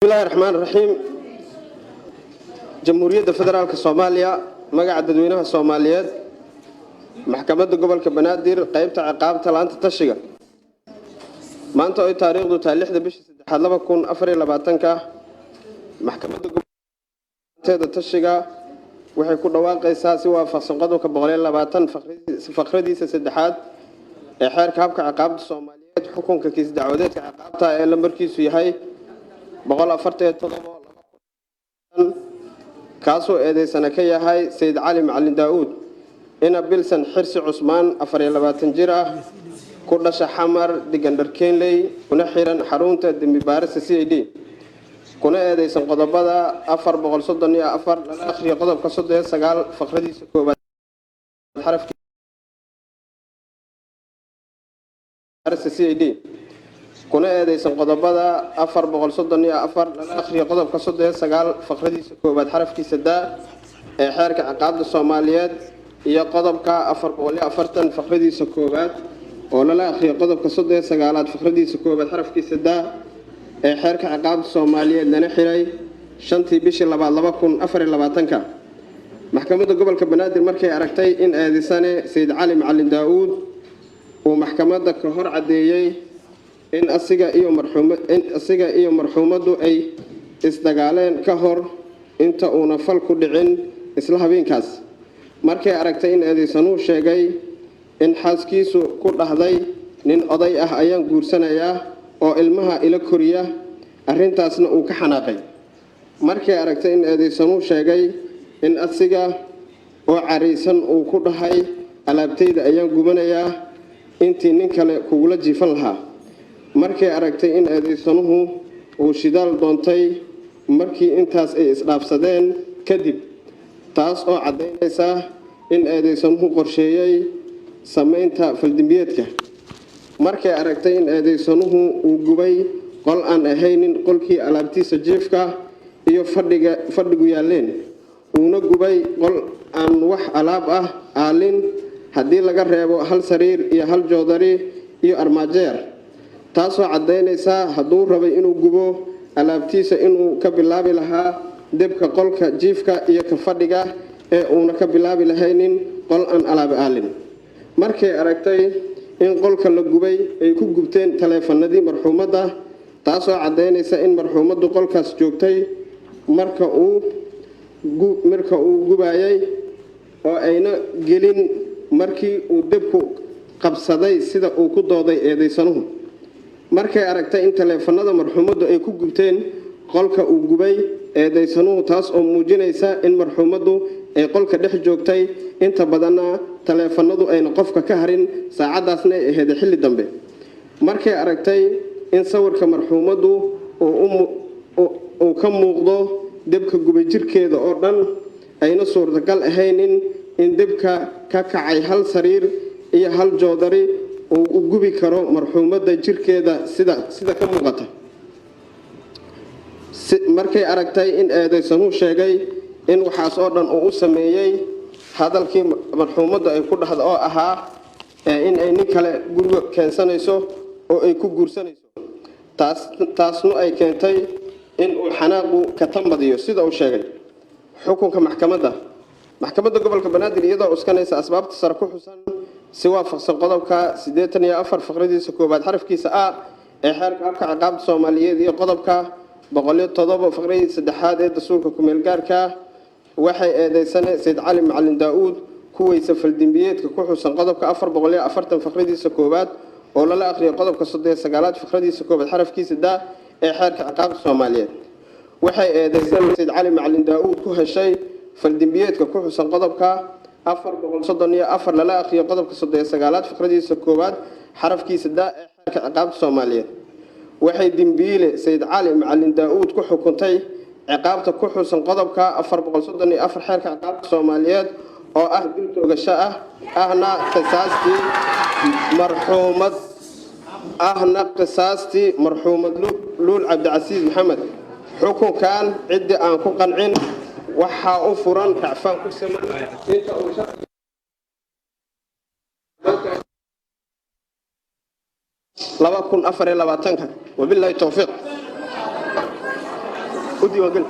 الله الرحمن الرحيم. جمهورية فدرالك الصومالية مقعد دادوينها الصوماليات محكمة قبل كبنادير قيبت عقابة لانت تشيغا ما أنت أي تاريخ دو تاليح دا بيش سدحاد لما كون أفري لباتنكا محكمة قبل تيدا تشيغا وحي كون واقع ساسي وفاقسن قدو كبغلين لباتن فقردي سدحاد إحيارك هابك عقابة الصوماليات حكومك كيس دعودات عقابتها إلا مركيسو يهي بقول أفرتي تضبو كاسو إيدي سنكي هاي سيد علي معلن داود إنا بيلسن حرس عثمان أفري لباتن جيرا كردش حمر ديجندر كينلي ونحيرا حرونتا دمي بارس سي دي كنا إيدي سن قضبادا أفر بقول صدني أفر للآخر قضب كصد سقال فقردي سكوبات حرف بارس سي دي كنا إذا سنقضبضا أفر بقول صدني أفر للآخر قضب كصد سقال فقردي سكوبات حرف كيسدا حركة عقاب الصوماليات هي قضب كأفر بقول أفرتن فقردي سكوبات ولا الآخر قضب كصد سقالات فقردي سكوبات حرف كيسدا حركة عقاب الصوماليات لنا حري شنتي بيش لبعض أفر لبعضنك محكمة قبل كبنادر مركي عركتي إن هذه سنة سيد علي معلن داود ومحكمة كهر عديي إن أسيقا إيو مرحومة أي إستقالين كهر إنت ونفل كدعين إسلها بينكاس markay aragtay in adeeysanu sheegay in xaaskiisu ku dhahday nin oday ah ayaan guursanayaa oo ilmaha ila koriya arintaasna uu ka xanaaqay markay aragtay in adeeysanu sheegay in asiga oo cariisan uu ku dhahay alaabtayda ayaan gubanayaa intii nin kale kugula jiifan lahaa markay aragtay in adeeysanuhu uu shidaal doontay markii intaas ay isdhaafsadeen kadib taas oo cadeynaysa in adeeysanuhu qorsheeyay sameynta faldambiyeedka markay aragtay in adeeysanuhu uu gubay qol aan ahaynin qolkii alaabtiisa jiifka iyo fadhigu yaaleen uuna gubay qol aan wax alaab ah aalin haddii laga reebo hal sariir iyo hal joodari iyo armaajeer taasoo cadeynaysa hadduu rabay inuu gubo alaabtiisa inuu ka bilaabi lahaa debka qolka jiifka iyo ka fadhiga ee uuna ka bilaabi lahaynin qol aan alaab aalin markay aragtay in qolka la gubay ay ku gubteen taleefanadii marxuumadda taasoo cadeynaysa in marxuumaddu qolkaas joogtay marka uu gubayay oo ayna gelin markii uu debku qabsaday sida uu ku dooday eedeysanuhu markay aragtay in taleefanada marxuumaddu ay ku gubteen qolka uu gubay eedeysanuhu taas oo muujinaysa in marxuumaddu ay qolka dhex joogtay inta badanna taleefanadu ayna qofka ka harin saacadaasna ay ahayd xilli dambe markay aragtay in sawirka marxuumaddu uu ka muuqdo debka gubay jirkeeda oo dhan ayna suurtagal ahaynin in debka ka kacay hal sariir iyo hal joodari uu gubi karo marxuumadda jirkeeda sida ka muuqata markay aragtay in eedeysanuhu sheegay in waxaas oo dhan uu u sameeyay hadalkii marxuumadda ay ku dhahdo oo ahaa in ay nin kale guriga keensanayso oo ay ku guursanayso taasnu ay keentay in uu xanaaqu ka tambadiyo sida uu sheegay xukunka maxkamadda gobolka banaadir iyadoo uskanaysa asbaabta sare ku xusan si waafaqsan qodobka 84 faqradiisa koobaad xarafkiisa a ee xeerka habka ciqaabta Soomaaliyeed iyo qodobka 107 faqradiisa saddexaad ee dastuurka ku meel gaarka waxay eedeysanay Said Cali Macalin Daawud kuwaysa faldambiyeedka ku xusan qodobka 440 faqradiisa koobaad oo la akhriyo qodobka 39 faqradiisa koobaad xarafkiisa da ee xeerka ciqaabta Soomaaliyeed waxay eedeysanay Said Cali Macalin Daawud ku heshay faldambiyeedka ku xusan qodobka 434 la akhriyo qodobka 39 faqradiisa koobaad xarafkiisa da ee xeerka ciqaabta Soomaaliyeed waxay dambiile Said Cali Macalin Daawud ku xukuntay ciqaabta ku xusan qodobka 434 xeerka ciqaabta Soomaaliyeed oo ah dil toogasho ah ahna qisaastii marxuumad luul Cabdicasiis Maxamed xukunkan cid aan ku qancin waxa uu furan racfaan ku sameeyay inta uu لبكون أفر لباتنك وبالله التوفيق ودي وقل